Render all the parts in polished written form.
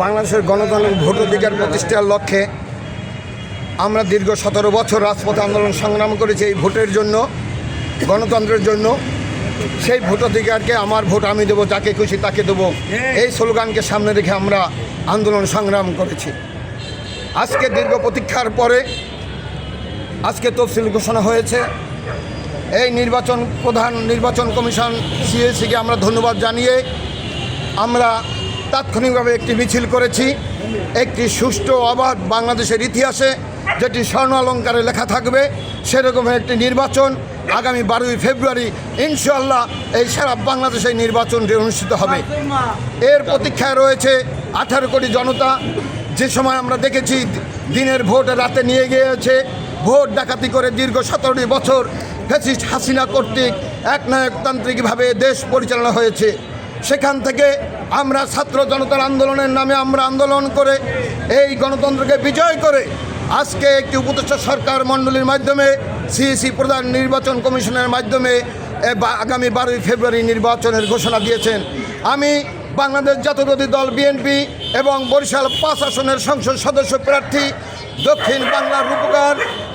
বাংলাদেশের গণতান্ত্রিক ভোটাধিকার প্রতিষ্ঠার লক্ষ্যে আমরা দীর্ঘ 17 বছর রাজপথে আন্দোলন সংগ্রাম করেছি এই ভোটের জন্য, গণতন্ত্রের জন্য। সেই ভোটাধিকারকে আমার ভোট আমি দেবো, যাকে খুশি তাকে দেবো, এই স্লোগানকে সামনে রেখে আমরা আন্দোলন সংগ্রাম করেছি। আজকে দীর্ঘ প্রতীক্ষার পরে আজকে তফসিল ঘোষণা হয়েছে। এই প্রধান নির্বাচন কমিশন সিএসিকে আমরা ধন্যবাদ জানিয়ে আমরা তাৎক্ষণিকভাবে একটি মিছিল করেছি। একটি সুষ্ঠু অবাধ বাংলাদেশের ইতিহাসে যেটি স্বর্ণ অলঙ্কারে লেখা থাকবে সেরকম একটি নির্বাচন আগামী 12ই ফেব্রুয়ারি ইনশাআল্লাহ এই সারা বাংলাদেশে নির্বাচনটি অনুষ্ঠিত হবে। এর প্রতীক্ষায় রয়েছে 18 কোটি জনতা। যে সময় আমরা দেখেছি দিনের ভোট রাতে নিয়ে গিয়েছে, ভোট ডাকাতি করে দীর্ঘ 17টি বছর ফ্যাসিস্ট হাসিনা কর্তৃক একনায়কতান্ত্রিকভাবে দেশ পরিচালনা হয়েছে। সেখান থেকে আমরা ছাত্র জনতার আন্দোলনের নামে আমরা আন্দোলন করে এই গণতন্ত্রকে বিজয় করে আজকে একটি উপদেষ্টা সরকার মণ্ডলীর মাধ্যমে সিইসি প্রধান নির্বাচন কমিশনের মাধ্যমে আগামী 12ই ফেব্রুয়ারি নির্বাচনের ঘোষণা দিয়েছেন। আমি বাংলাদেশ জাতীয়তাবাদী দল বিএনপি এবং বরিশাল 5 আসনের সংসদ সদস্য প্রার্থী, দক্ষিণ বাংলার রূপকার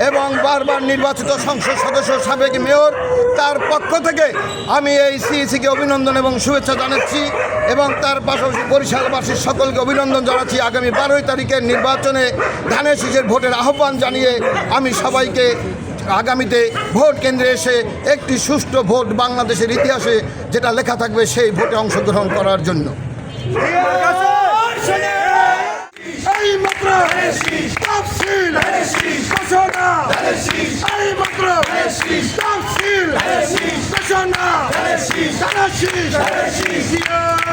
এবং বারবার নির্বাচিত সংসদ সদস্য সাবেক মেয়র, তার পক্ষ থেকে আমি এই সিইসিকে অভিনন্দন এবং শুভেচ্ছা জানাচ্ছি এবং তার পাশাপাশি বরিশালবাসীর সকলকে অভিনন্দন জানাচ্ছি। আগামী 12 তারিখের নির্বাচনে ধানের শীষের ভোটের আহ্বান জানিয়ে আমি সবাইকে আগামীতে ভোট কেন্দ্রে এসে একটি সুষ্ঠু ভোট বাংলাদেশের ইতিহাসে যেটা লেখা থাকবে সেই ভোটে অংশগ্রহণ করার জন্য। ঘোষণা